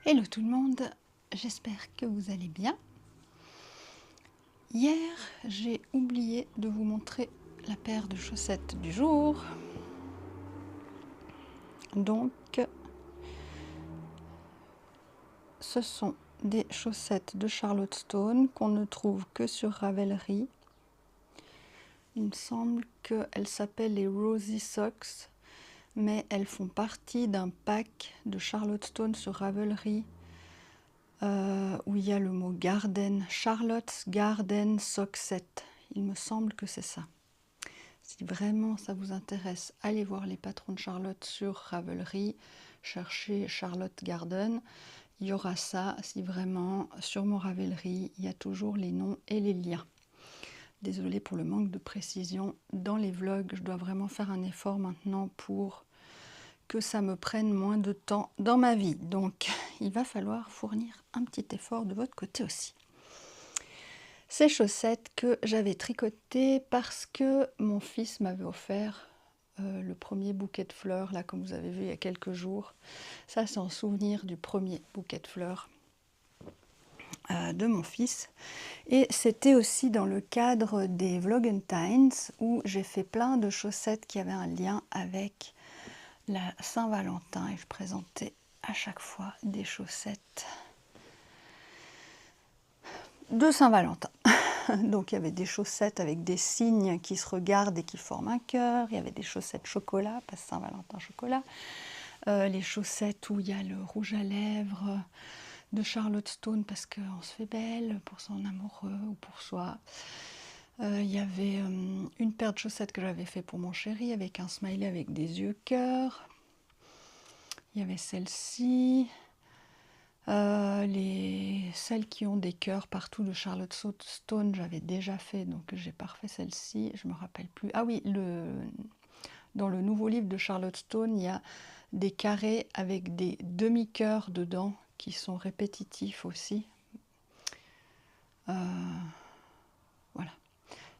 Hello tout le monde, j'espère que vous allez bien. Hier, j'ai oublié de vous montrer la paire de chaussettes du jour. Donc, ce sont des chaussettes de Charlotte Stone qu'on ne trouve que sur Ravelry. Il me semble qu'elles s'appellent les Rosy Socks, mais elles font partie d'un pack de Charlotte Stone sur Ravelry. Où il y a le mot Garden, Charlotte's Garden Sock Set. Il me semble que c'est ça. Si vraiment ça vous intéresse, allez voir les patrons de Charlotte sur Ravelry, cherchez Charlotte Garden. Il y aura ça si vraiment sur mon Ravelry, il y a toujours les noms et les liens. Désolée pour le manque de précision dans les vlogs, je dois vraiment faire un effort maintenant pour que ça me prenne moins de temps dans ma vie. Donc, il va falloir fournir un petit effort de votre côté aussi. Ces chaussettes que j'avais tricotées parce que mon fils m'avait offert le premier bouquet de fleurs, là, comme vous avez vu il y a quelques jours. Ça, c'est en souvenir du premier bouquet de fleurs de mon fils. Et c'était aussi dans le cadre des Vlogentines où j'ai fait plein de chaussettes qui avaient un lien avec la Saint-Valentin et je présentais à chaque fois des chaussettes de Saint-Valentin. Donc il y avait des chaussettes avec des signes qui se regardent et qui forment un cœur, il y avait des chaussettes chocolat, pas Saint-Valentin chocolat, les chaussettes où il y a le rouge à lèvres de Charlotte Stone parce qu'on se fait belle pour son amoureux ou pour soi. Il y avait une paire de chaussettes que j'avais fait pour mon chéri avec un smiley avec des yeux cœur. Il y avait celle-ci, celles qui ont des cœurs partout de Charlotte Stone, j'avais déjà fait, donc j'ai pas refait celle-ci, je me rappelle plus. Ah oui, dans le nouveau livre de Charlotte Stone, il y a des carrés avec des demi-cœurs dedans qui sont répétitifs aussi. Voilà.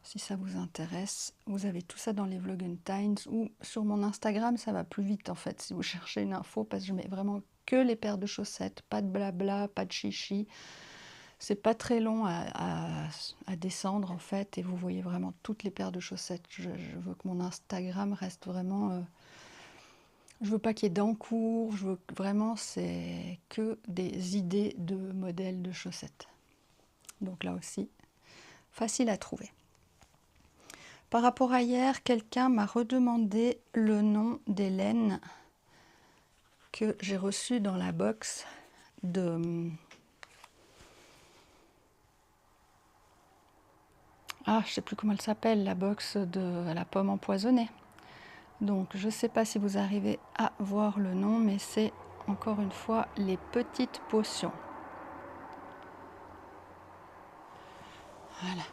Si ça vous intéresse, vous avez tout ça dans les Vlogentines ou sur mon Instagram, ça va plus vite en fait si vous cherchez une info parce que je mets vraiment que les paires de chaussettes, pas de blabla, pas de chichi. C'est pas très long à descendre en fait et vous voyez vraiment toutes les paires de chaussettes. Je veux que mon Instagram reste vraiment... je veux pas qu'il y ait d'encours, je veux que vraiment c'est que des idées de modèles de chaussettes. Donc là aussi, facile à trouver. Par rapport à hier, quelqu'un m'a redemandé le nom des laines que j'ai reçues dans la box de... Ah, je ne sais plus comment elle s'appelle, la box de la pomme empoisonnée. Donc, je ne sais pas si vous arrivez à voir le nom, mais c'est encore une fois les petites potions. Voilà.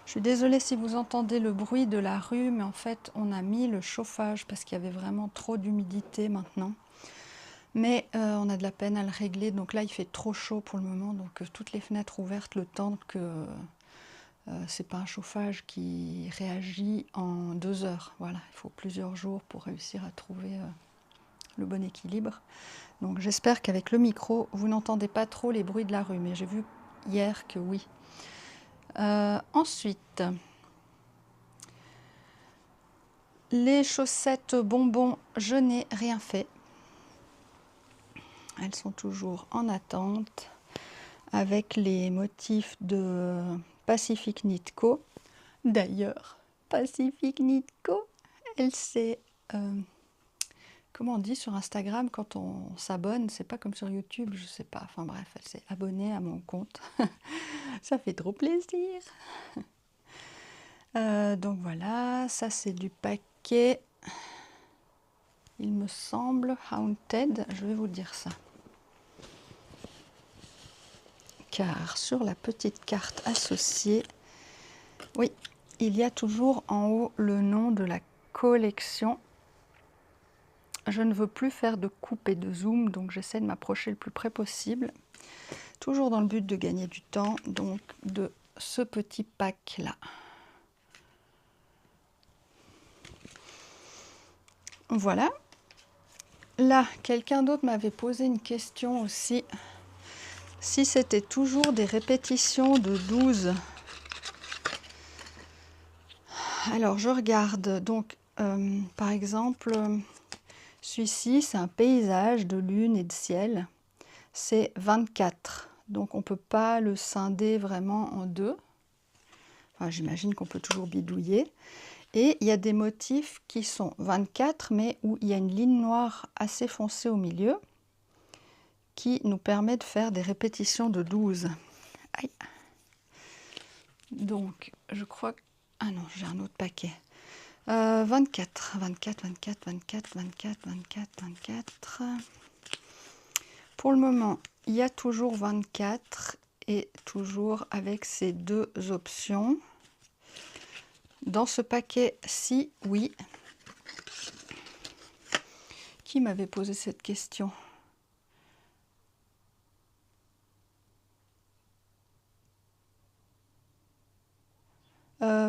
Je suis désolée si vous entendez le bruit de la rue, mais en fait, on a mis le chauffage parce qu'il y avait vraiment trop d'humidité maintenant. Mais on a de la peine à le régler, donc là il fait trop chaud pour le moment, donc toutes les fenêtres ouvertes le temps que c'est pas un chauffage qui réagit en 2 heures. Voilà, il faut plusieurs jours pour réussir à trouver le bon équilibre. Donc j'espère qu'avec le micro, vous n'entendez pas trop les bruits de la rue, mais j'ai vu hier que oui. Ensuite, les chaussettes bonbons, je n'ai rien fait. Elles sont toujours en attente avec les motifs de Pacific Knit Co. D'ailleurs, Pacific Knit Co, elle s'est... comment on dit sur Instagram quand on s'abonne, c'est pas comme sur YouTube, je sais pas, enfin bref, elle s'est abonnée à mon compte. Ça fait trop plaisir. Donc voilà, ça c'est du paquet, il me semble, Haunted, je vais vous dire ça. Car sur la petite carte associée, oui, il y a toujours en haut le nom de la collection. Je ne veux plus faire de coupe et de zoom, donc j'essaie de m'approcher le plus près possible. Toujours dans le but de gagner du temps, donc de ce petit pack-là. Voilà. là, quelqu'un d'autre m'avait posé une question aussi. Si c'était toujours des répétitions de 12. Alors, je regarde. Donc, par exemple, celui-ci, c'est un paysage de lune et de ciel. C'est 24. Donc, on ne peut pas le scinder vraiment en deux. Enfin, j'imagine qu'on peut toujours bidouiller. Et il y a des motifs qui sont 24, mais où il y a une ligne noire assez foncée au milieu, qui nous permet de faire des répétitions de 12. Aïe. Donc, je crois que... Ah non, j'ai un autre paquet. 24, 24, 24, 24, 24, 24, 24. Pour le moment, il y a toujours 24 et toujours avec ces deux options. Dans ce paquet-ci, oui. Qui m'avait posé cette question ?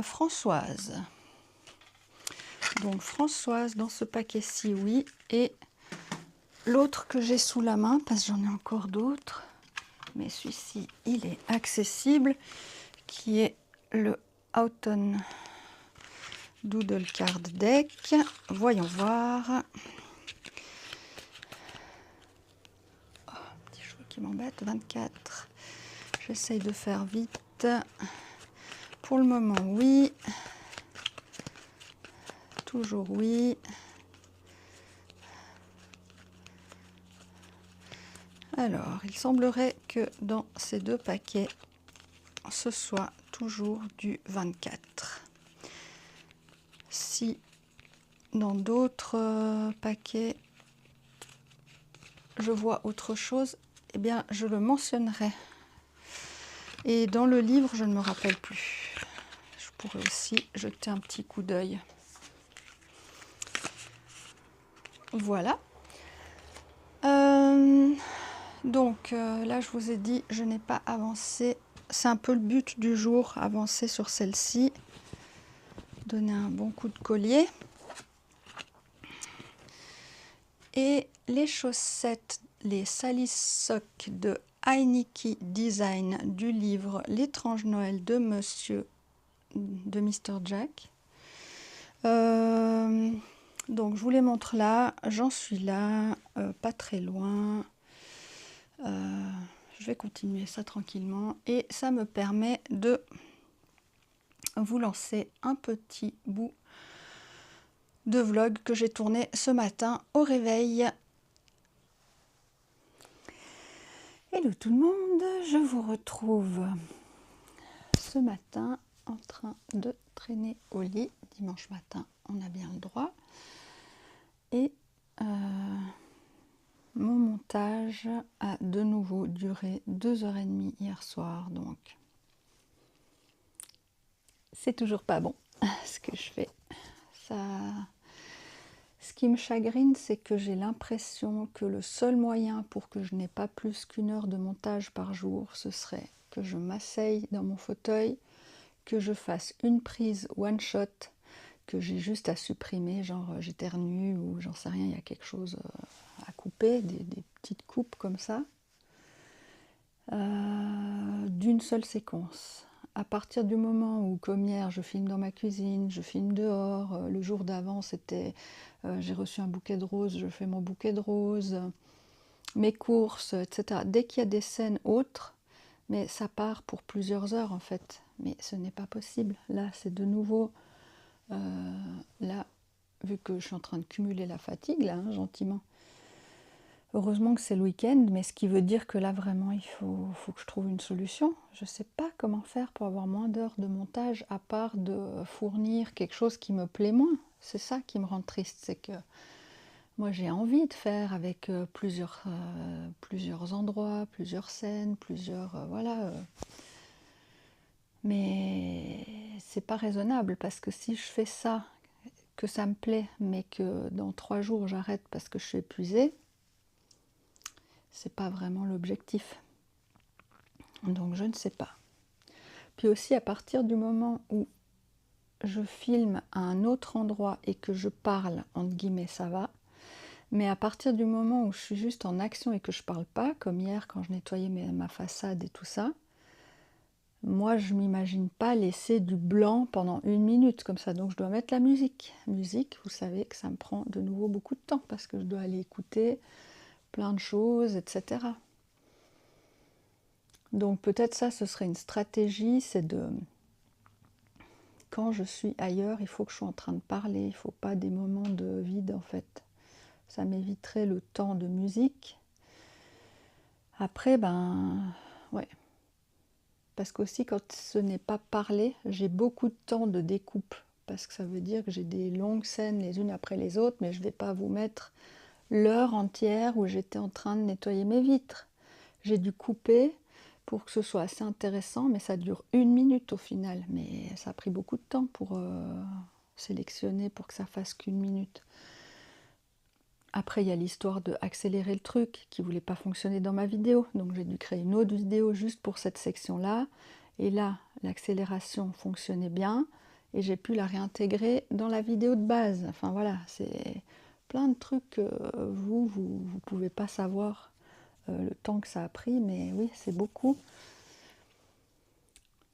Françoise. Donc Françoise, dans ce paquet-ci, oui. Et l'autre que j'ai sous la main, parce que j'en ai encore d'autres, mais celui-ci, il est accessible, qui est le Autumn Doodle Card Deck. Voyons voir. Oh, petit cheveu qui m'embête, 24. J'essaye de faire vite. Pour le moment, oui. Toujours oui. Alors, il semblerait que dans ces deux paquets, ce soit toujours du 24. Si dans d'autres paquets, je vois autre chose, eh bien, je le mentionnerai. Et dans le livre, je ne me rappelle plus. Je pourrais aussi jeter un petit coup d'œil. Voilà. Donc là, je vous ai dit, je n'ai pas avancé. C'est un peu le but du jour, avancer sur celle-ci. Donner un bon coup de collier. Et les chaussettes, les Sally Socks de Heineke Design du livre L'étrange Noël de Mr. Jack. Donc je vous les montre là, j'en suis là, pas très loin. Je vais continuer ça tranquillement et ça me permet de vous lancer un petit bout de vlog que j'ai tourné ce matin au réveil. Hello tout le monde, je vous retrouve ce matin en train de traîner au lit. Dimanche matin, on a bien le droit. Et mon montage a de nouveau duré 2h30 hier soir, donc c'est toujours pas bon ce que je fais. Ça... Ce qui me chagrine, c'est que j'ai l'impression que le seul moyen pour que je n'ai pas plus qu'une heure de montage par jour, ce serait que je m'asseye dans mon fauteuil, que je fasse une prise one shot, que j'ai juste à supprimer, genre j'éternue ou j'en sais rien, il y a quelque chose à couper, des petites coupes comme ça, d'une seule séquence. À partir du moment où, comme hier, je filme dans ma cuisine, je filme dehors, le jour d'avant, c'était j'ai reçu un bouquet de roses, je fais mon bouquet de roses, mes courses, etc. Dès qu'il y a des scènes autres, mais ça part pour plusieurs heures en fait. Mais ce n'est pas possible. Là, c'est de nouveau... là, vu que je suis en train de cumuler la fatigue, là, hein, gentiment. Heureusement que c'est le week-end, mais ce qui veut dire que là, vraiment, il faut que je trouve une solution. Je ne sais pas comment faire pour avoir moins d'heures de montage, à part de fournir quelque chose qui me plaît moins. C'est ça qui me rend triste, c'est que moi, j'ai envie de faire avec plusieurs endroits, plusieurs scènes, voilà. Mais c'est pas raisonnable, parce que si je fais ça, que ça me plaît, mais que dans 3 jours, j'arrête parce que je suis épuisée, c'est pas vraiment l'objectif. Donc je ne sais pas. Puis aussi à partir du moment où je filme à un autre endroit et que je parle, entre guillemets, ça va. Mais à partir du moment où je suis juste en action et que je parle pas, comme hier quand je nettoyais ma façade et tout ça, moi je m'imagine pas laisser du blanc pendant 1 minute comme ça. Donc je dois mettre la musique. Musique, vous savez que ça me prend de nouveau beaucoup de temps parce que je dois aller écouter plein de choses, etc. Donc peut-être ça, ce serait une stratégie, c'est de... Quand je suis ailleurs, il faut que je sois en train de parler, il ne faut pas des moments de vide en fait. Ça m'éviterait le temps de musique. Après, ben, ouais. Parce qu'aussi, quand ce n'est pas parlé, j'ai beaucoup de temps de découpe. Parce que ça veut dire que j'ai des longues scènes les unes après les autres, mais je ne vais pas vous mettre l'heure entière où j'étais en train de nettoyer mes vitres. J'ai dû couper pour que ce soit assez intéressant, mais ça dure 1 minute au final. Mais ça a pris beaucoup de temps pour sélectionner pour que ça fasse qu'1 minute. Après, il y a l'histoire de accélérer le truc qui ne voulait pas fonctionner dans ma vidéo. Donc j'ai dû créer une autre vidéo juste pour cette section-là. Et là, l'accélération fonctionnait bien. Et j'ai pu la réintégrer dans la vidéo de base. Enfin voilà, c'est plein de trucs que vous ne pouvez pas savoir le temps que ça a pris. Mais oui, c'est beaucoup.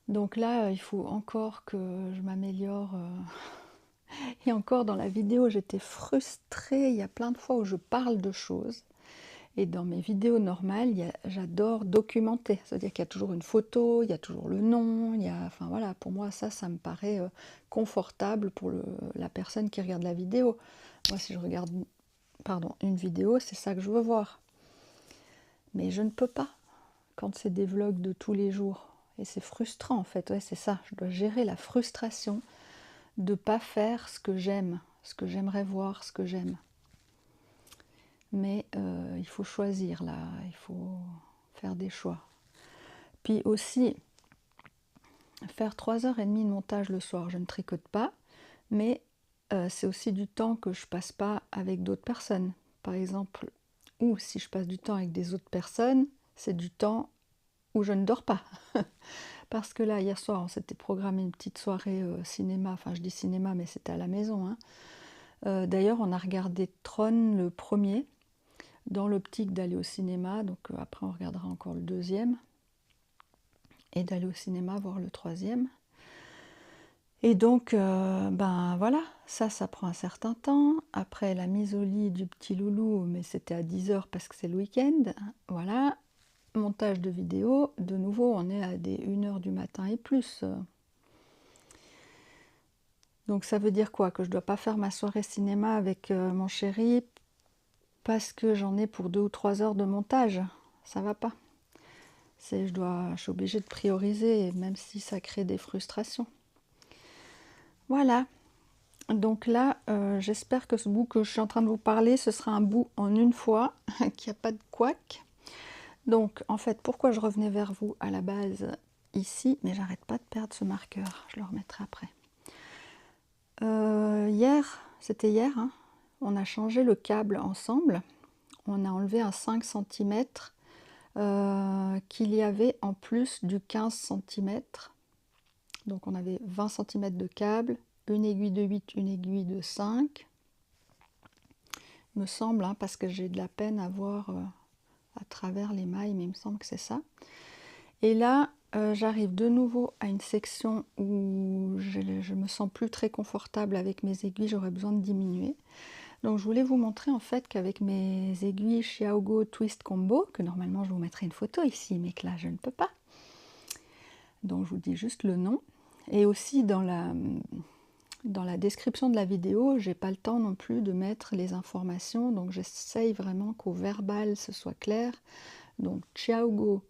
Donc là, il faut encore que je m'améliore. Et encore dans la vidéo, j'étais frustrée. Il y a plein de fois où je parle de choses. Et dans mes vidéos normales, j'adore documenter. C'est-à-dire qu'il y a toujours une photo, il y a toujours le nom. Enfin voilà, pour moi, ça me paraît confortable pour la personne qui regarde la vidéo. Moi, si je regarde une vidéo, c'est ça que je veux voir. Mais je ne peux pas quand c'est des vlogs de tous les jours. Et c'est frustrant en fait. Ouais, c'est ça. Je dois gérer la frustration de ne pas faire ce que j'aime, ce que j'aimerais voir, ce que j'aime. Mais il faut choisir là, il faut faire des choix. Puis aussi, faire 3h30 de montage le soir, je ne tricote pas, mais c'est aussi du temps que je passe pas avec d'autres personnes. Par exemple, ou si je passe du temps avec des autres personnes, c'est du temps où je ne dors pas. Parce que là, hier soir, on s'était programmé une petite soirée cinéma, enfin je dis cinéma, mais c'était à la maison. Hein. D'ailleurs, on a regardé Tron le premier, dans l'optique d'aller au cinéma, donc après on regardera encore le deuxième, et d'aller au cinéma voir le troisième. Et donc, ben voilà, ça prend un certain temps. Après la mise au lit du petit loulou, mais c'était à 10h parce que c'est le week-end, voilà. Montage de vidéo, de nouveau on est à des 1h du matin et plus. Donc ça veut dire quoi? Que je ne dois pas faire ma soirée cinéma avec mon chéri parce que j'en ai pour 2 ou 3 heures de montage. Ça va pas. Je suis obligée de prioriser, même si ça crée des frustrations. Voilà. Donc là, j'espère que ce bout que je suis en train de vous parler, ce sera un bout en une fois, qu'il n'y a pas de couac. Donc, en fait, pourquoi je revenais vers vous à la base ici, mais j'arrête pas de perdre ce marqueur, je le remettrai après. C'était hier, hein, on a changé le câble ensemble. On a enlevé un 5 cm qu'il y avait en plus du 15 cm. Donc on avait 20 cm de câble, une aiguille de 8, une aiguille de 5. Il me semble, hein, parce que j'ai de la peine à voir à travers les mailles, mais il me semble que c'est ça. Et là, j'arrive de nouveau à une section où je me sens plus très confortable avec mes aiguilles, j'aurais besoin de diminuer. Donc je voulais vous montrer en fait qu'avec mes aiguilles Xiaogo Twist Combo, que normalement je vous mettrai une photo ici, mais que là je ne peux pas. Donc je vous dis juste le nom. Et aussi dans la description de la vidéo, j'ai pas le temps non plus de mettre les informations, donc j'essaye vraiment qu'au verbal ce soit clair. Donc Xiaogo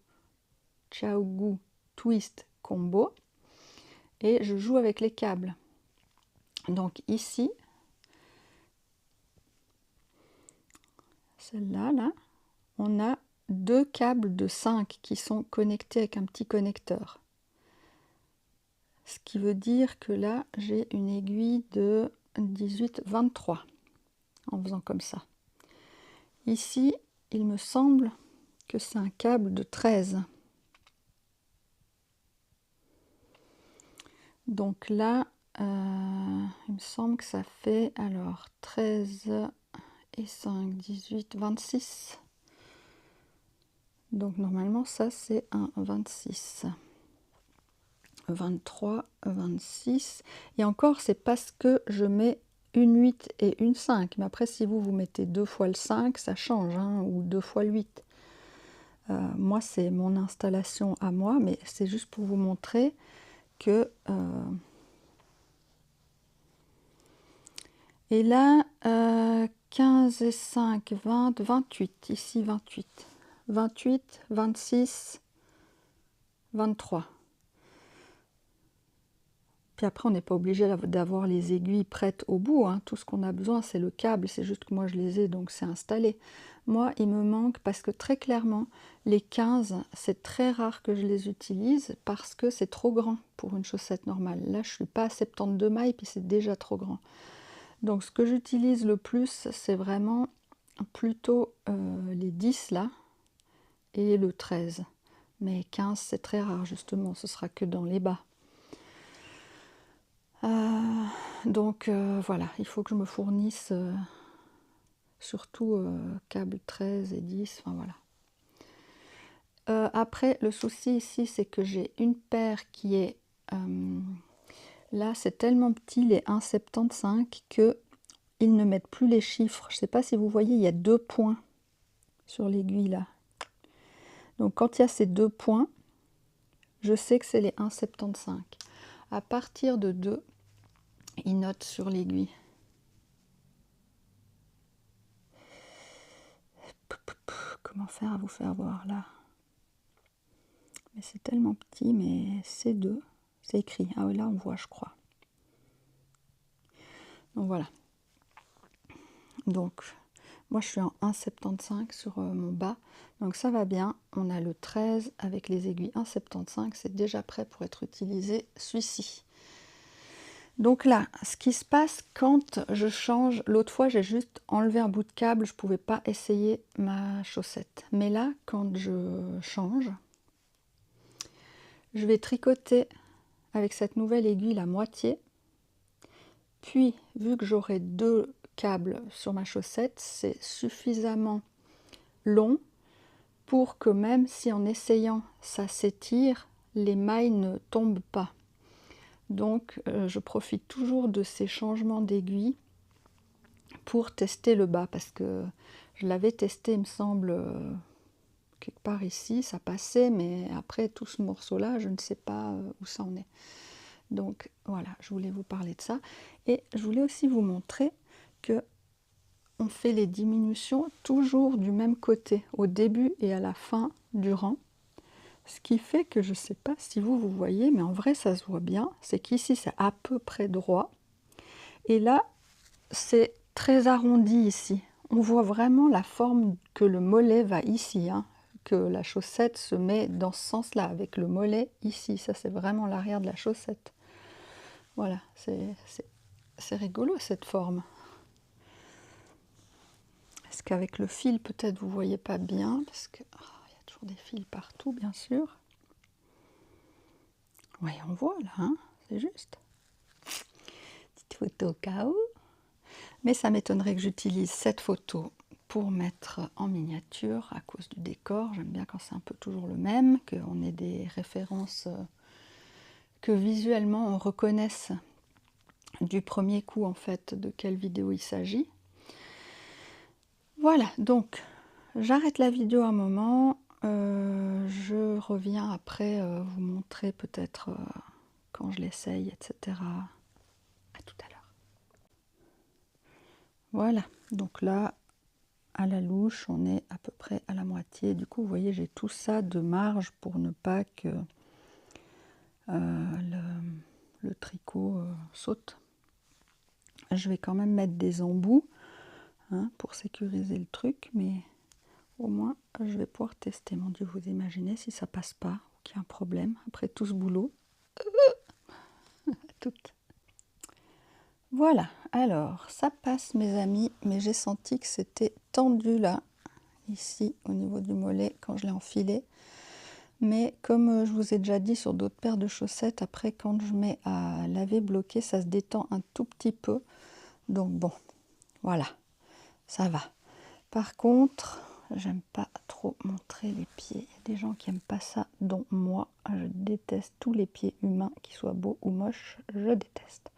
Twist Combo. Et je joue avec les câbles. Donc ici, celle-là, là, on a 2 câbles de 5 qui sont connectés avec un petit connecteur. Ce qui veut dire que là, j'ai une aiguille de 18-23 en faisant comme ça. Ici, il me semble que c'est un câble de 13. Donc là, il me semble que ça fait alors 13 et 5, 18, 26. Donc normalement ça c'est un 26. 23, 26. Et encore c'est parce que je mets une 8 et une 5. Mais après si vous mettez 2 fois le 5, ça change, hein, ou 2 fois le 8. Moi c'est mon installation à moi, mais c'est juste pour vous montrer que... et là, 15 et 5, 20, 28. Ici 28. 28, 26, 23. Puis après, on n'est pas obligé d'avoir les aiguilles prêtes au bout, hein. Tout ce qu'on a besoin, c'est le câble. C'est juste que moi, je les ai, donc c'est installé. Moi, il me manque, parce que très clairement, les 15, c'est très rare que je les utilise, parce que c'est trop grand pour une chaussette normale. Là, je ne suis pas à 72 mailles, puis c'est déjà trop grand. Donc, ce que j'utilise le plus, c'est vraiment plutôt les 10, là, et le 13. Mais 15, c'est très rare, justement. Ce sera que dans les bas. Donc voilà, il faut que je me fournisse surtout câble 13 et 10, enfin voilà. Après, le souci ici, c'est que j'ai une paire qui est... là, c'est tellement petit, les 1,75, que ils ne mettent plus les chiffres. Je ne sais pas si vous voyez, il y a 2 points sur l'aiguille là. Donc quand il y a ces 2 points, je sais que c'est les 1,75. À partir de 2, ils notent sur l'aiguille. Comment faire à vous faire voir là? Mais c'est tellement petit, mais c'est 2. C'est écrit. Ah oui, là on voit, je crois. Donc voilà. Donc moi je suis en 1,75 sur mon bas. Donc ça va bien. On a le 13 avec les aiguilles 1,75. C'est déjà prêt pour être utilisé celui-ci. Donc là, ce qui se passe quand je change, l'autre fois j'ai juste enlevé un bout de câble, je ne pouvais pas essayer ma chaussette. Mais là, quand je change, je vais tricoter avec cette nouvelle aiguille la moitié. Puis, vu que j'aurai 2 câbles sur ma chaussette, c'est suffisamment long pour que même si en essayant ça s'étire, les mailles ne tombent pas. Donc je profite toujours de ces changements d'aiguille pour tester le bas, parce que je l'avais testé, il me semble, quelque part ici, ça passait, mais après tout ce morceau-là, je ne sais pas où ça en est. Donc voilà, je voulais vous parler de ça. Et je voulais aussi vous montrer que on fait les diminutions toujours du même côté, au début et à la fin du rang. Ce qui fait que, je ne sais pas si vous voyez, mais en vrai ça se voit bien, c'est qu'ici c'est à peu près droit. Et là, c'est très arrondi ici. On voit vraiment la forme que le mollet va ici, hein, que la chaussette se met dans ce sens-là, avec le mollet ici. Ça, c'est vraiment l'arrière de la chaussette. Voilà, c'est rigolo cette forme. Est-ce qu'avec le fil, peut-être vous ne voyez pas bien, parce que y a toujours des fils partout, bien sûr. Oui, on voit là, hein, c'est juste. Petite photo au cas où. Mais ça m'étonnerait que j'utilise cette photo pour mettre en miniature à cause du décor. J'aime bien quand c'est un peu toujours le même, qu'on ait des références que visuellement on reconnaisse du premier coup en fait de quelle vidéo il s'agit. Voilà, donc j'arrête la vidéo un moment. Je reviens après vous montrer peut-être quand je l'essaye, etc. À tout à l'heure. Voilà, donc là, à la louche, on est à peu près à la moitié. Du coup, vous voyez, j'ai tout ça de marge pour ne pas que le tricot saute. Je vais quand même mettre des embouts, hein, pour sécuriser le truc, mais au moins, je vais pouvoir tester. Mon Dieu, vous imaginez si ça passe pas, ou qu'il y a un problème après tout ce boulot. Toutes. Voilà, alors ça passe mes amis, mais j'ai senti que c'était tendu là, ici au niveau du mollet quand je l'ai enfilé. Mais comme je vous ai déjà dit sur d'autres paires de chaussettes, après quand je mets à laver bloqué, ça se détend un tout petit peu. Donc bon, voilà, ça va. Par contre, j'aime pas trop montrer les pieds. Il y a des gens qui aiment pas ça, dont moi. Je déteste tous les pieds humains, qu'ils soient beaux ou moches, je déteste.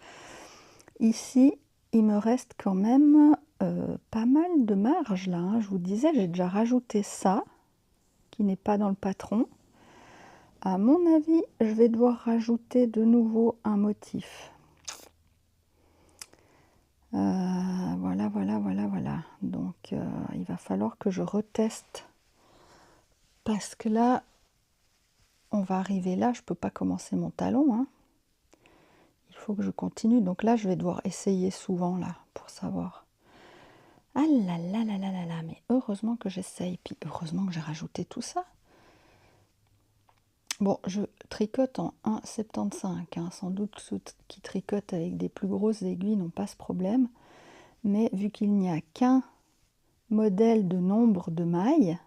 Ici, il me reste quand même pas mal de marge là, hein. Je vous disais, j'ai déjà rajouté ça, qui n'est pas dans le patron. À mon avis, je vais devoir rajouter de nouveau un motif. Voilà, voilà, voilà, voilà. Donc, il va falloir que je reteste. Parce que là, on va arriver là, je ne peux pas commencer mon talon, hein. Il faut que je continue. Donc là, je vais devoir essayer souvent, là, pour savoir. Ah là là là là là là, mais heureusement que j'essaye. Puis heureusement que j'ai rajouté tout ça. Bon, je tricote en 1,75, hein. Sans doute ceux qui tricotent avec des plus grosses aiguilles n'ont pas ce problème. Mais vu qu'il n'y a qu'un modèle de nombre de mailles,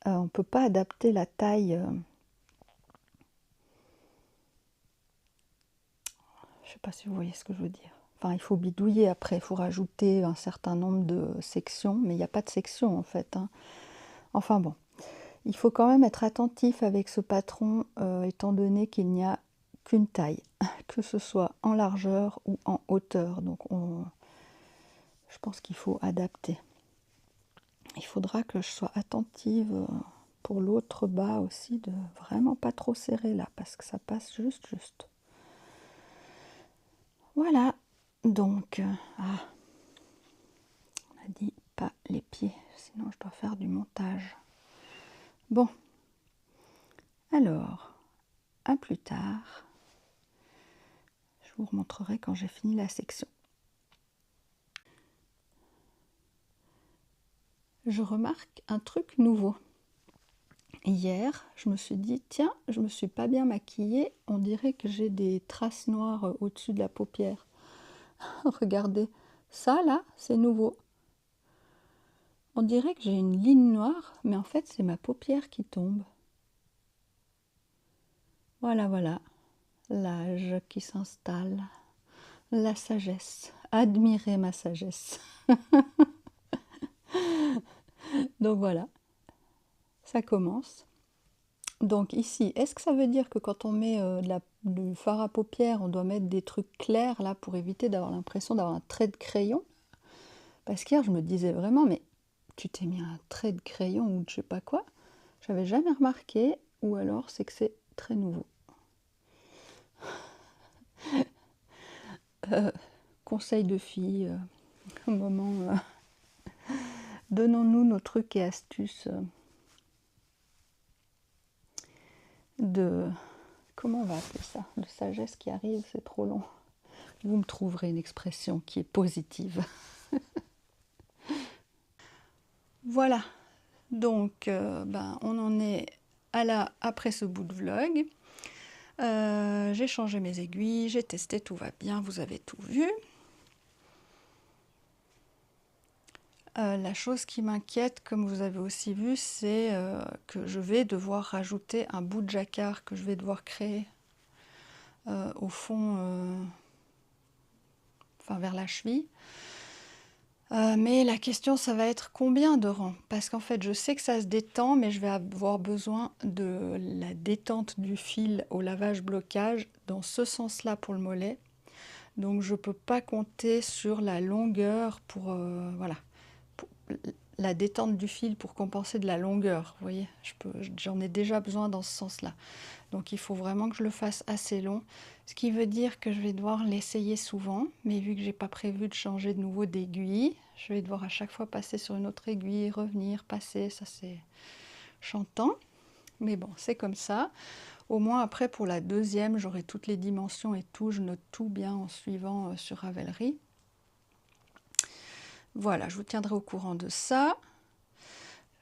on ne peut pas adapter la taille. Je ne sais pas si vous voyez ce que je veux dire. Enfin, il faut bidouiller après, il faut rajouter un certain nombre de sections, mais il n'y a pas de section en fait, hein. Enfin bon, il faut quand même être attentif avec ce patron, étant donné qu'il n'y a qu'une taille, que ce soit en largeur ou en hauteur. Donc je pense qu'il faut adapter. Il faudra que je sois attentive pour l'autre bas aussi, de vraiment pas trop serrer là, parce que ça passe juste. Voilà, donc, on a dit pas les pieds, sinon je dois faire du montage. Bon, alors, à plus tard, je vous remontrerai quand j'ai fini la section. Je remarque un truc nouveau. Hier, je me suis dit, tiens, je me suis pas bien maquillée, on dirait que j'ai des traces noires au-dessus de la paupière. Regardez, ça là, c'est nouveau. On dirait que j'ai une ligne noire, mais en fait, c'est ma paupière qui tombe. Voilà, voilà, l'âge qui s'installe, la sagesse, admirez ma sagesse. Donc voilà, ça commence. Donc ici, est-ce que ça veut dire que quand on met du fard à paupières, on doit mettre des trucs clairs là pour éviter d'avoir l'impression d'avoir un trait de crayon? Parce qu'hier, je me disais vraiment, mais tu t'es mis un trait de crayon ou je sais pas quoi. J'avais jamais remarqué, ou alors c'est que c'est très nouveau. Conseil de fille, au moment, donnons-nous nos trucs et astuces de, comment on va appeler ça, de sagesse qui arrive, c'est trop long. Vous me trouverez une expression qui est positive. Voilà, donc on en est après ce bout de vlog. J'ai changé mes aiguilles, j'ai testé, tout va bien, vous avez tout vu. La chose qui m'inquiète, comme vous avez aussi vu, c'est que je vais devoir rajouter un bout de jacquard que je vais devoir créer au fond, enfin vers la cheville. Mais la question, ça va être combien de rangs? Parce qu'en fait, je sais que ça se détend, mais je vais avoir besoin de la détente du fil au lavage-blocage dans ce sens-là pour le mollet. Donc, je ne peux pas compter sur la longueur pour, voilà, pour la détente du fil pour compenser de la longueur. Vous voyez, j'en ai déjà besoin dans ce sens-là. Donc il faut vraiment que je le fasse assez long, ce qui veut dire que je vais devoir l'essayer souvent, mais vu que j'ai pas prévu de changer de nouveau d'aiguille, je vais devoir à chaque fois passer sur une autre aiguille, revenir, passer, ça c'est chantant, mais bon, c'est comme ça. Au moins après pour la deuxième, j'aurai toutes les dimensions et tout, je note tout bien en suivant sur Ravelry. Voilà, je vous tiendrai au courant de ça.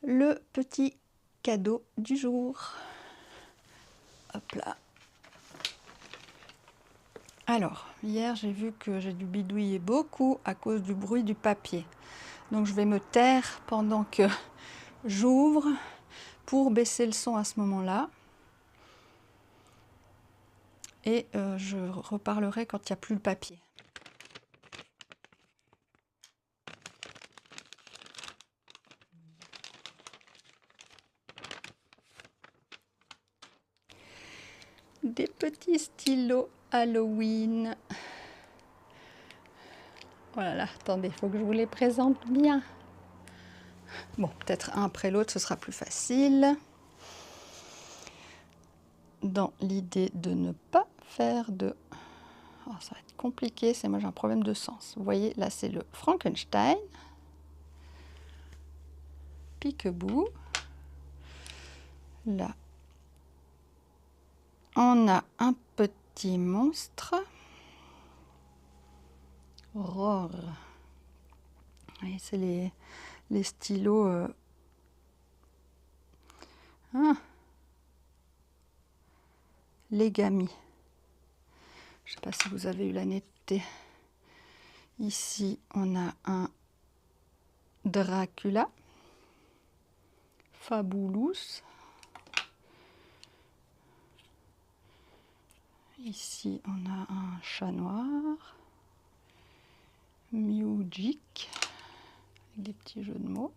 Le petit cadeau du jour. Hop là. Alors, hier j'ai vu que j'ai dû bidouiller beaucoup à cause du bruit du papier. Donc je vais me taire pendant que j'ouvre pour baisser le son à ce moment-là. Et je reparlerai quand il n'y a plus le papier. des petits stylos Halloween. Oh là là, attendez, il faut que je vous les présente bien. Bon, peut-être un après l'autre, ce sera plus facile. Dans l'idée de ne pas faire de... Oh, ça va être compliqué, c'est moi j'ai un problème de sens. Vous voyez, là c'est le Frankenstein. Piquebou. Là, on a un petit monstre. Roar. C'est les stylos. Legami. Je ne sais pas si vous avez eu la netteté. Ici, on a un Dracula. Fabulous. Ici, on a un chat noir. Music. Avec des petits jeux de mots.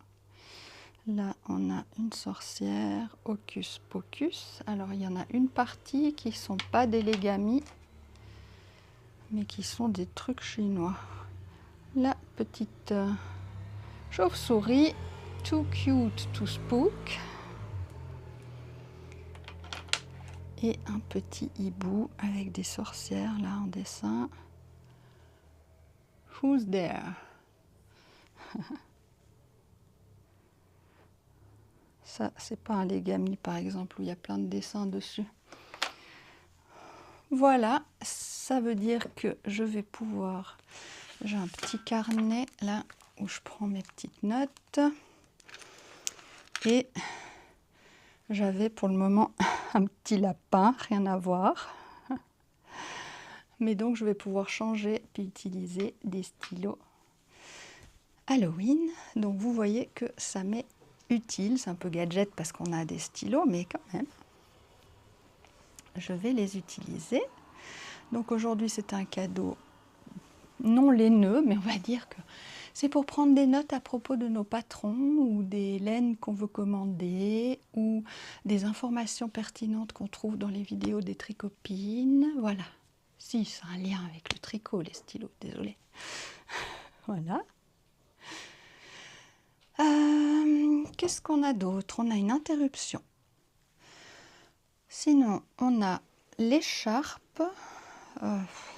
Là, on a une sorcière, Hocus Pocus. Alors, il y en a une partie qui ne sont pas des Legami, mais qui sont des trucs chinois. La petite chauve-souris, Too Cute to Spook. Et un petit hibou avec des sorcières, là, en dessin. Who's there? Ça, c'est pas un Legami, par exemple, où il y a plein de dessins dessus. Voilà, ça veut dire que je vais pouvoir... J'ai un petit carnet, là, où je prends mes petites notes. Et j'avais pour le moment un petit lapin, rien à voir. Mais donc, je vais pouvoir changer puis utiliser des stylos Halloween. Donc, vous voyez que ça m'est utile. C'est un peu gadget parce qu'on a des stylos, mais quand même, je vais les utiliser. Donc, aujourd'hui, c'est un cadeau non laineux, mais on va dire que c'est pour prendre des notes à propos de nos patrons ou des laines qu'on veut commander ou des informations pertinentes qu'on trouve dans les vidéos des tricopines. Voilà. Si, c'est un lien avec le tricot, les stylos, désolé. Voilà. Qu'est-ce qu'on a d'autre? On a une interruption. Sinon, on a l'écharpe.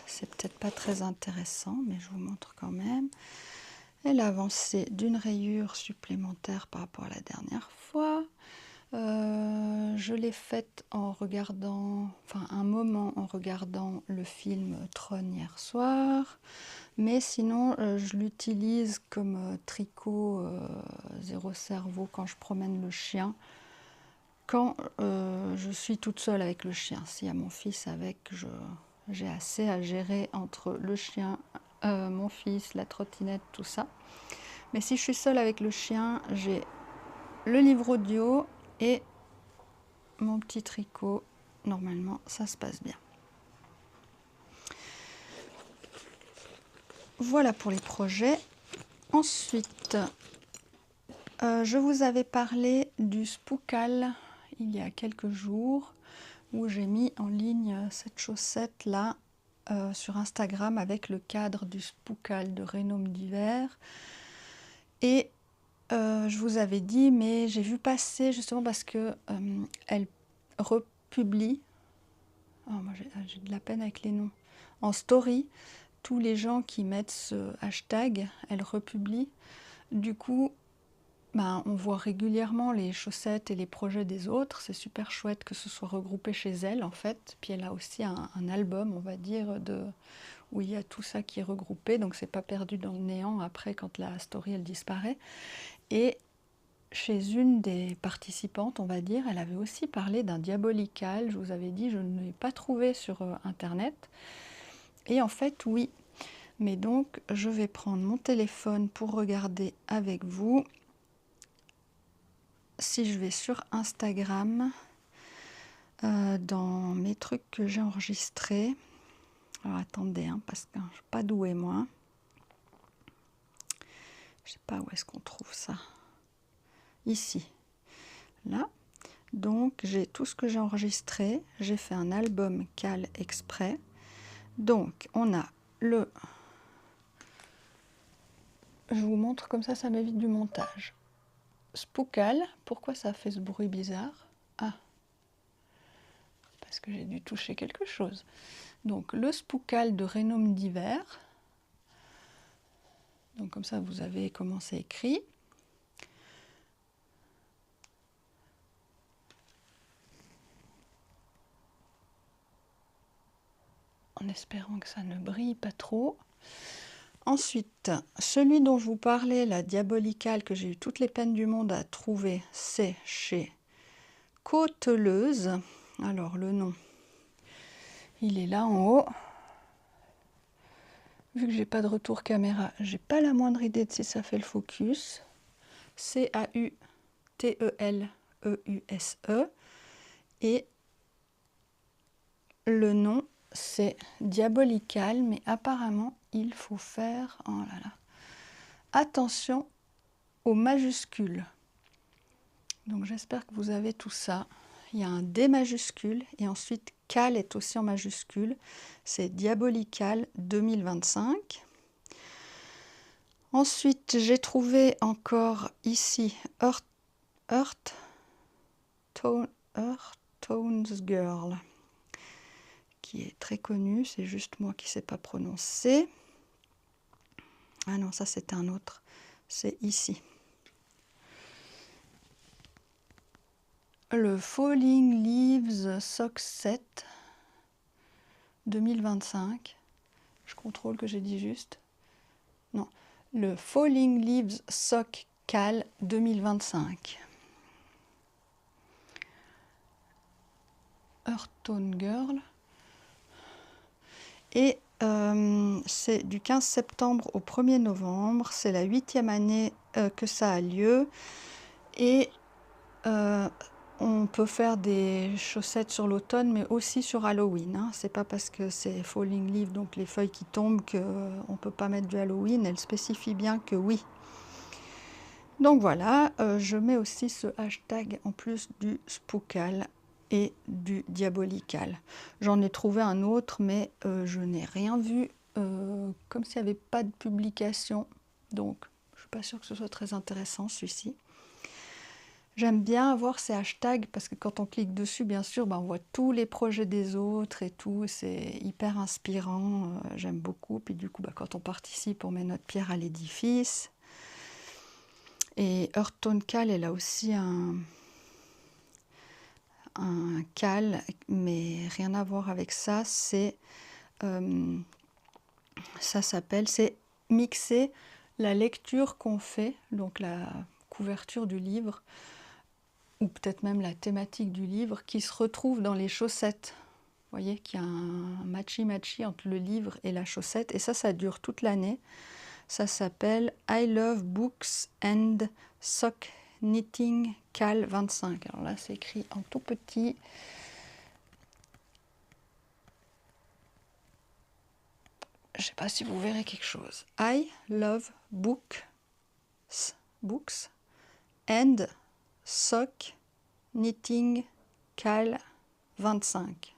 C'est peut-être pas très intéressant, mais je vous montre quand même. Elle a avancé d'une rayure supplémentaire par rapport à la dernière fois. Je l'ai faite en regardant, enfin un moment en regardant le film Tron hier soir. Mais sinon, je l'utilise comme tricot zéro cerveau quand je promène le chien. Quand je suis toute seule avec le chien. S'il y a mon fils avec, j'ai assez à gérer entre le chien, mon fils, la trottinette, tout ça. Mais si je suis seule avec le chien, j'ai le livre audio et mon petit tricot. Normalement, ça se passe bien. Voilà pour les projets. Ensuite, je vous avais parlé du Spookal il y a quelques jours où j'ai mis en ligne cette chaussette-là sur Instagram avec le cadre du Spookal de Rénome d'hiver. Et je vous avais dit, mais j'ai vu passer justement parce que elle republie, oh, moi j'ai de la peine avec les noms, en story, tous les gens qui mettent ce hashtag, elle republie. Du coup, ben, on voit régulièrement les chaussettes et les projets des autres. C'est super chouette que ce soit regroupé chez elle, en fait. Puis elle a aussi un album, on va dire, où il y a tout ça qui est regroupé. Donc, c'est pas perdu dans le néant après, quand la story, elle disparaît. Et chez une des participantes, on va dire, elle avait aussi parlé d'un diabolical. Je vous avais dit, je ne l'ai pas trouvé sur Internet. Et en fait, oui. Mais donc, je vais prendre mon téléphone pour regarder avec vous. Si je vais sur Instagram, dans mes trucs que j'ai enregistrés, alors attendez, hein, parce que je ne suis pas douée moi. Je ne sais pas où est-ce qu'on trouve ça. Ici, là. Donc j'ai tout ce que j'ai enregistré. J'ai fait un album Cal exprès. Donc on a le... Je vous montre comme ça m'évite du montage. Spookal, pourquoi ça fait ce bruit bizarre? Ah, parce que j'ai dû toucher quelque chose. Donc le Spookal de Rhénome d'hiver. Donc comme ça vous avez comment c'est écrit. En espérant que ça ne brille pas trop. Ensuite, celui dont je vous parlais, la Diabolicale, que j'ai eu toutes les peines du monde à trouver, c'est chez Coteleuse. Alors le nom, il est là en haut. Vu que j'ai pas de retour caméra, j'ai pas la moindre idée de si ça fait le focus. C-A-U-T-E-L-E-U-S-E. Et le nom, c'est Diabolicale, mais apparemment, il faut faire... Oh là là. Attention aux majuscules. Donc j'espère que vous avez tout ça. Il y a un D majuscule et ensuite Cal est aussi en majuscule. C'est Diabolicale 2025. Ensuite, j'ai trouvé encore ici Earth Tones Girl, qui est très connu. C'est juste moi qui ne sais pas prononcer. Ah non, ça c'est un autre. C'est ici. Le Falling Leaves Sock Set 2025. Je contrôle que j'ai dit juste. Non. Le Falling Leaves Sock Cal 2025. Earth Tone Girl. Et c'est du 15 septembre au 1er novembre. C'est la 8e année que ça a lieu. Et on peut faire des chaussettes sur l'automne, mais aussi sur Halloween. Hein. C'est pas parce que c'est Falling Leaf, donc les feuilles qui tombent, qu'on ne peut pas mettre du Halloween. Elle spécifie bien que oui. Donc voilà, je mets aussi ce hashtag en plus du Spookal et du Diabolical. J'en ai trouvé un autre, mais je n'ai rien vu, comme s'il n'y avait pas de publication. Donc, je ne suis pas sûre que ce soit très intéressant, celui-ci. J'aime bien avoir ces hashtags, parce que quand on clique dessus, bien sûr, on voit tous les projets des autres et tout. C'est hyper inspirant, j'aime beaucoup. Puis du coup, quand on participe, on met notre pierre à l'édifice. Et Earth Tone Cal, elle a aussi un cal, mais rien à voir avec ça. C'est ça s'appelle, c'est mixer la lecture qu'on fait, donc la couverture du livre, ou peut-être même la thématique du livre, qui se retrouve dans les chaussettes. Vous voyez qu'il y a un matchy-matchy entre le livre et la chaussette, et ça dure toute l'année. Ça s'appelle I Love Books and Sock Knitting Cal 25. Alors là, c'est écrit en tout petit. Je ne sais pas si vous verrez quelque chose. I Love Books and Sock Knitting Cal 25.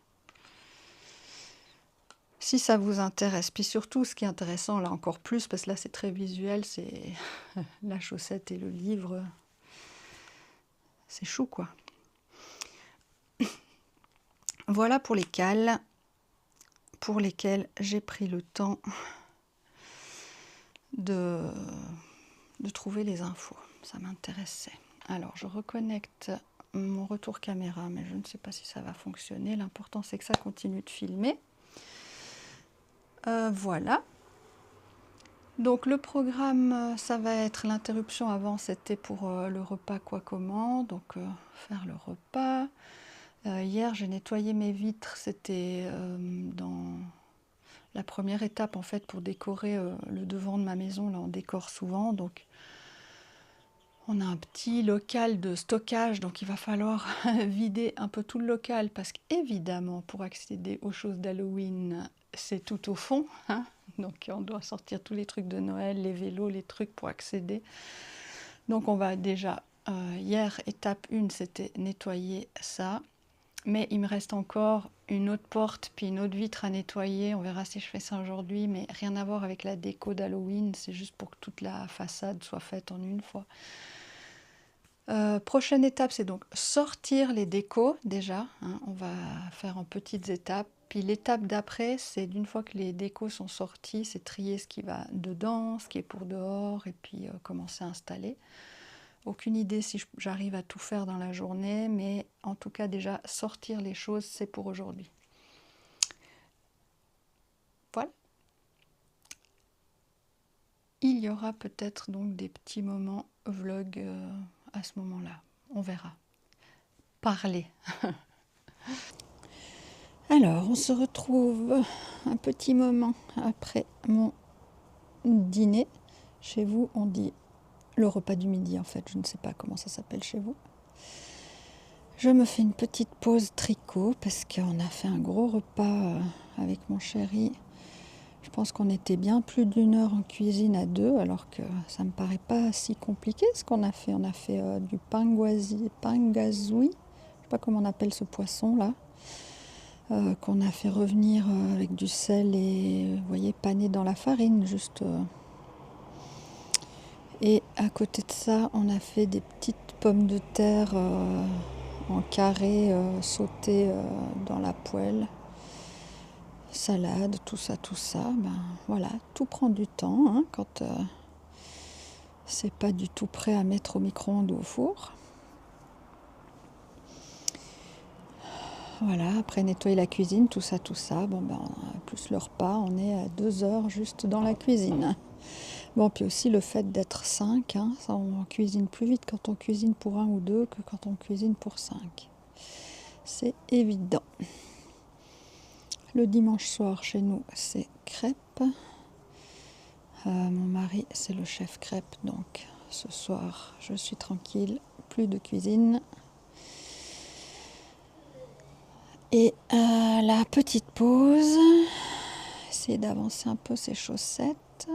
Si ça vous intéresse, puis surtout ce qui est intéressant là encore plus, parce que là c'est très visuel, c'est la chaussette et le livre, c'est chou quoi. Voilà pour les cals, pour lesquels j'ai pris le temps de trouver les infos, ça m'intéressait. Alors je reconnecte mon retour caméra, mais je ne sais pas si ça va fonctionner, l'important c'est que ça continue de filmer. Voilà. Donc le programme, ça va être l'interruption. Avant c'était pour le repas quoi comment, donc faire le repas. Hier j'ai nettoyé mes vitres, c'était dans la première étape en fait pour décorer le devant de ma maison. Là on décore souvent, donc on a un petit local de stockage, donc il va falloir vider un peu tout le local, parce qu'évidemment pour accéder aux choses d'Halloween, c'est tout au fond, hein. Donc on doit sortir tous les trucs de Noël, les vélos, les trucs pour accéder. Donc on va déjà hier, étape 1, c'était nettoyer ça. Mais il me reste encore une autre porte puis une autre vitre à nettoyer. On verra si je fais ça aujourd'hui, mais rien à voir avec la déco d'Halloween. C'est juste pour que toute la façade soit faite en une fois. Prochaine étape, c'est donc sortir les décos déjà. Hein, on va faire en petites étapes. Puis l'étape d'après, c'est d'une fois que les décos sont sortis, c'est trier ce qui va dedans, ce qui est pour dehors, et puis commencer à installer. Aucune idée si j'arrive à tout faire dans la journée, mais en tout cas déjà sortir les choses, c'est pour aujourd'hui. Voilà. Il y aura peut-être donc des petits moments vlog à ce moment-là. On verra. Parler. Alors, on se retrouve un petit moment après mon dîner. Chez vous, on dit le repas du midi, en fait. Je ne sais pas comment ça s'appelle chez vous. Je me fais une petite pause tricot parce qu'on a fait un gros repas avec mon chéri. Je pense qu'on était bien plus d'une heure en cuisine à deux, alors que ça me paraît pas si compliqué ce qu'on a fait. On a fait du pangazui, je sais pas comment on appelle ce poisson là. Qu'on a fait revenir avec du sel et, vous voyez, pané dans la farine, juste. Et à côté de ça, on a fait des petites pommes de terre en carré sautées dans la poêle. Salade, tout ça. Ben voilà, tout prend du temps hein, quand c'est pas du tout prêt à mettre au micro-ondes ou au four. Voilà, après nettoyer la cuisine, tout ça. Bon, ben, plus le repas, on est à 2 heures juste dans la cuisine. Bon, puis aussi le fait d'être 5, hein, ça, on cuisine plus vite quand on cuisine pour 1 ou 2 que quand on cuisine pour 5. C'est évident. Le dimanche soir, chez nous, c'est crêpes. Mon mari, c'est le chef crêpes, donc ce soir, je suis tranquille, plus de cuisine. Et la petite pause, essayer d'avancer un peu ses chaussettes.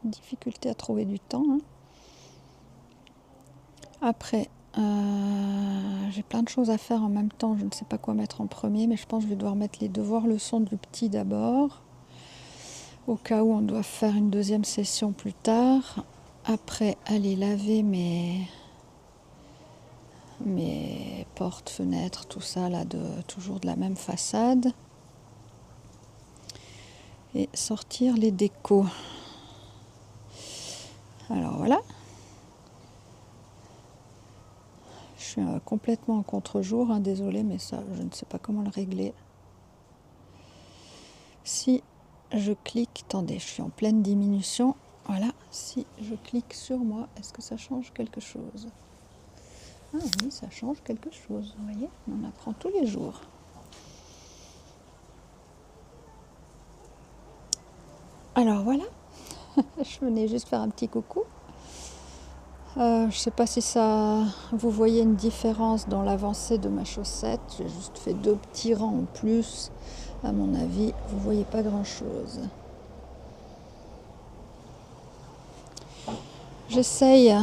Difficulté à trouver du temps. Hein. Après, j'ai plein de choses à faire en même temps. Je ne sais pas quoi mettre en premier, mais je pense que je vais devoir mettre les devoirs leçons du petit d'abord. Au cas où on doit faire une deuxième session plus tard. Après, aller laver mes portes, fenêtres, tout ça, là, toujours de la même façade. Et sortir les décos. Alors voilà. Je suis complètement en contre-jour, hein, désolée, mais ça, je ne sais pas comment le régler. Si je clique, attendez, je suis en pleine diminution. Voilà, si je clique sur moi, est-ce que ça change quelque chose? Ah oui, ça change quelque chose, vous voyez, on apprend tous les jours. Alors voilà, je venais juste faire un petit coucou. Je ne sais pas si ça, vous voyez une différence dans l'avancée de ma chaussette. J'ai juste fait 2 petits rangs en plus. À mon avis, vous ne voyez pas grand-chose. J'essaye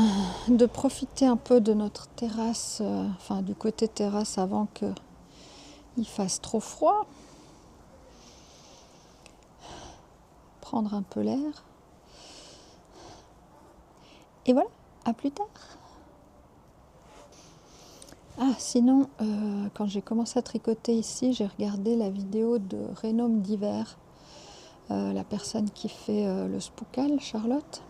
de profiter un peu de notre terrasse, enfin du côté terrasse avant qu'il fasse trop froid. Prendre un peu l'air. Et voilà, à plus tard. Ah, sinon, quand j'ai commencé à tricoter ici, j'ai regardé la vidéo de Rénome d'hiver, la personne qui fait le spookal, Charlotte.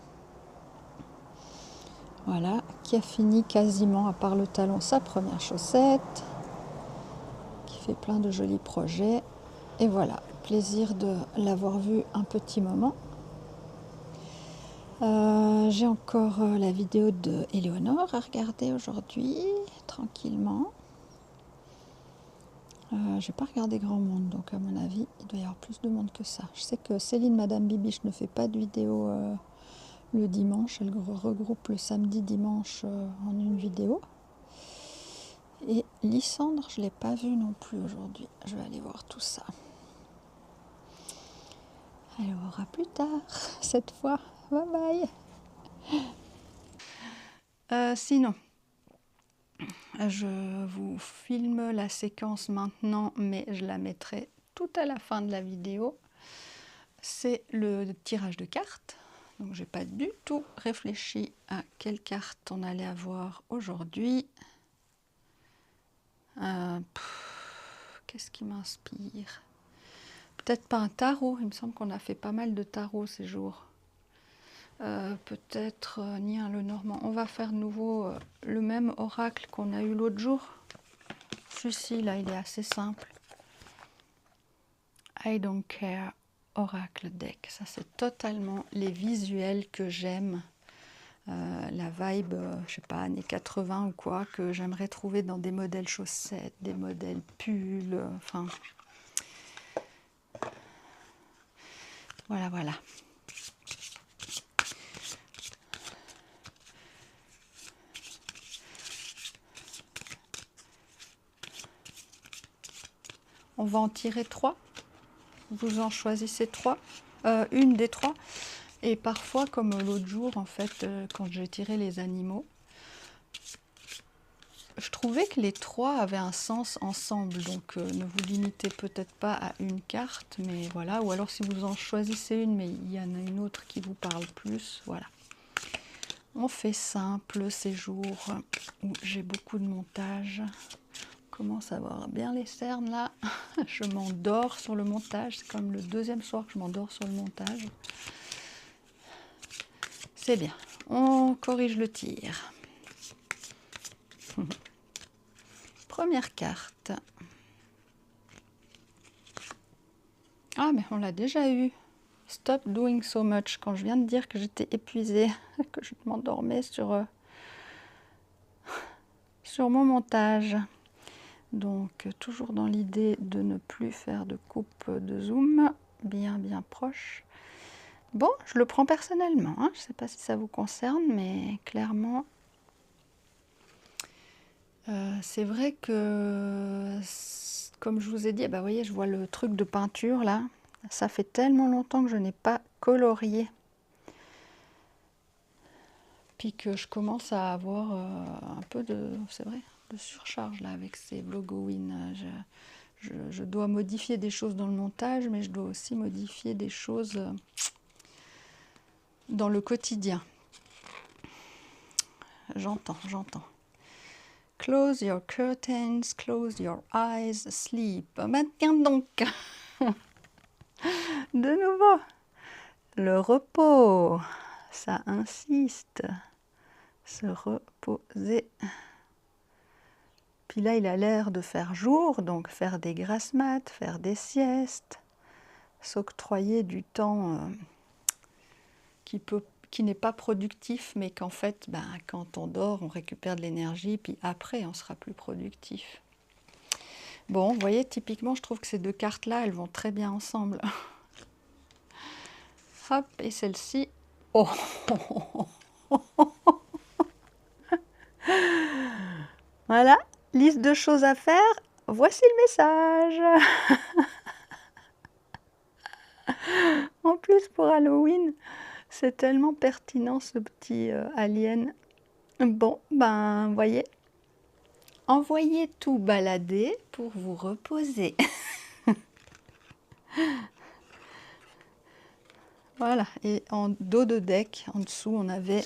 Voilà, qui a fini quasiment, à part le talon, sa première chaussette, qui fait plein de jolis projets. Et voilà, plaisir de l'avoir vu un petit moment. J'ai encore la vidéo de Éléonore à regarder aujourd'hui, tranquillement. J'ai pas regardé grand monde, donc à mon avis, il doit y avoir plus de monde que ça. Je sais que Céline Madame Bibiche ne fait pas de vidéo le dimanche, elle regroupe le samedi, dimanche en une vidéo. Et Lysandre, je ne l'ai pas vue non plus aujourd'hui. Je vais aller voir tout ça. Alors, à plus tard, cette fois. Bye bye. Sinon, Je vous filme la séquence maintenant, mais je la mettrai tout à la fin de la vidéo. C'est le tirage de cartes. Donc j'ai pas du tout réfléchi à quelle carte on allait avoir aujourd'hui. Qu'est-ce qui m'inspire? Peut-être pas un tarot, il me semble qu'on a fait pas mal de tarots ces jours. Peut-être ni un Lenormand. On va faire de nouveau le même oracle qu'on a eu l'autre jour. Celui-ci là, il est assez simple. I don't care, oracle deck. Ça c'est totalement les visuels que j'aime. La vibe, je sais pas, années 80 ou quoi, que j'aimerais trouver dans des modèles chaussettes, des modèles pulls, enfin... Voilà, voilà. On va en tirer 3. Vous en choisissez 3. Une des 3. Et parfois, comme l'autre jour, en fait, quand j'ai tiré les animaux, je trouvais que les 3 avaient un sens ensemble. Donc, ne vous limitez peut-être pas à une carte, mais voilà. Ou alors, si vous en choisissez une, mais il y en a une autre qui vous parle plus, voilà. On fait simple ces jours où j'ai beaucoup de montage. Je commence à avoir bien les cernes là. Je m'endors sur le montage. C'est comme le deuxième soir que je m'endors sur le montage. C'est bien. On corrige le tir. Première carte. Ah, mais on l'a déjà eu. Stop doing so much. Quand je viens de dire que j'étais épuisée, que je m'endormais sur mon montage. Donc, toujours dans l'idée de ne plus faire de coupe de zoom, bien proche. Bon, je le prends personnellement, hein. Je ne sais pas si ça vous concerne, mais clairement, c'est vrai que, comme je vous ai dit, bah, vous voyez, je vois le truc de peinture là. Ça fait tellement longtemps que je n'ai pas colorié. Puis que je commence à avoir un peu de, c'est vrai, de surcharge là avec ces Vlogowin. Je dois modifier des choses dans le montage, mais je dois aussi modifier des choses dans le quotidien. J'entends. Close your curtains, close your eyes, sleep. Maintenant donc, de nouveau, le repos, ça insiste, se reposer. Puis là, il a l'air de faire jour, donc faire des grasses mat, faire des siestes, s'octroyer du temps qui n'est pas productif, mais qu'en fait, ben, quand on dort, on récupère de l'énergie, puis après, on sera plus productif. Bon, vous voyez, typiquement, je trouve que ces deux cartes-là, elles vont très bien ensemble. Hop, et celle-ci. Oh. Voilà, liste de choses à faire. Voici le message. En plus, pour Halloween, c'est tellement pertinent ce petit alien. Bon, ben, voyez. Envoyez tout balader pour vous reposer. Voilà, et en dos de deck, en dessous, on avait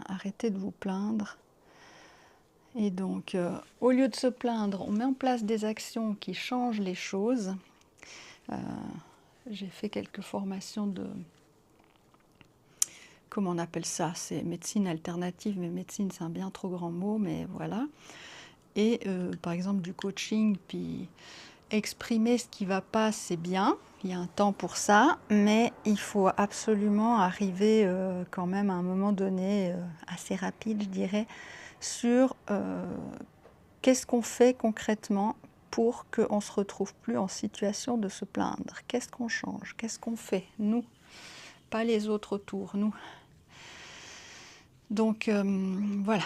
arrêtez de vous plaindre. Et donc, au lieu de se plaindre, on met en place des actions qui changent les choses. J'ai fait quelques formations de... Comment on appelle ça? C'est médecine alternative, mais médecine, c'est un bien trop grand mot, mais voilà. Et par exemple, du coaching, puis exprimer ce qui ne va pas, c'est bien. Il y a un temps pour ça, mais il faut absolument arriver quand même à un moment donné, assez rapide, je dirais, sur qu'est-ce qu'on fait concrètement pour qu'on ne se retrouve plus en situation de se plaindre. Qu'est-ce qu'on change? Qu'est-ce qu'on fait? Nous, pas les autres autour, nous. Donc voilà,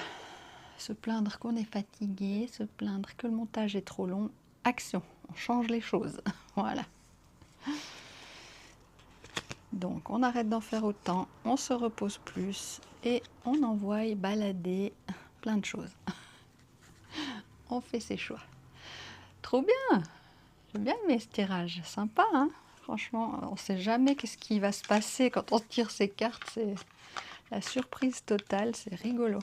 se plaindre qu'on est fatigué, se plaindre que le montage est trop long, action, on change les choses, voilà. Donc on arrête d'en faire autant, on se repose plus et on envoie balader plein de choses. on fait ses choix. Trop bien! J'aime bien aimé ce tirage, sympa, hein? Franchement, on ne sait jamais qu'est-ce qui va se passer quand on tire ces cartes, c'est la surprise totale, c'est rigolo.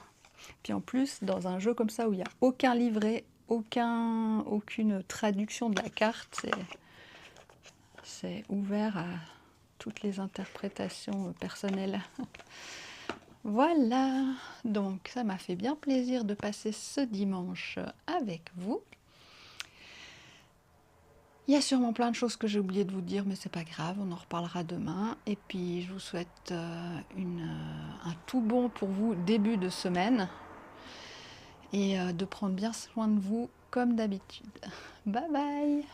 Puis en plus, dans un jeu comme ça où il n'y a aucun livret, aucune traduction de la carte, c'est ouvert à toutes les interprétations personnelles. Voilà, donc ça m'a fait bien plaisir de passer ce dimanche avec vous. Il y a sûrement plein de choses que j'ai oublié de vous dire, mais c'est pas grave, on en reparlera demain. Et puis je vous souhaite un tout bon pour vous début de semaine et de prendre bien soin de vous comme d'habitude. Bye bye!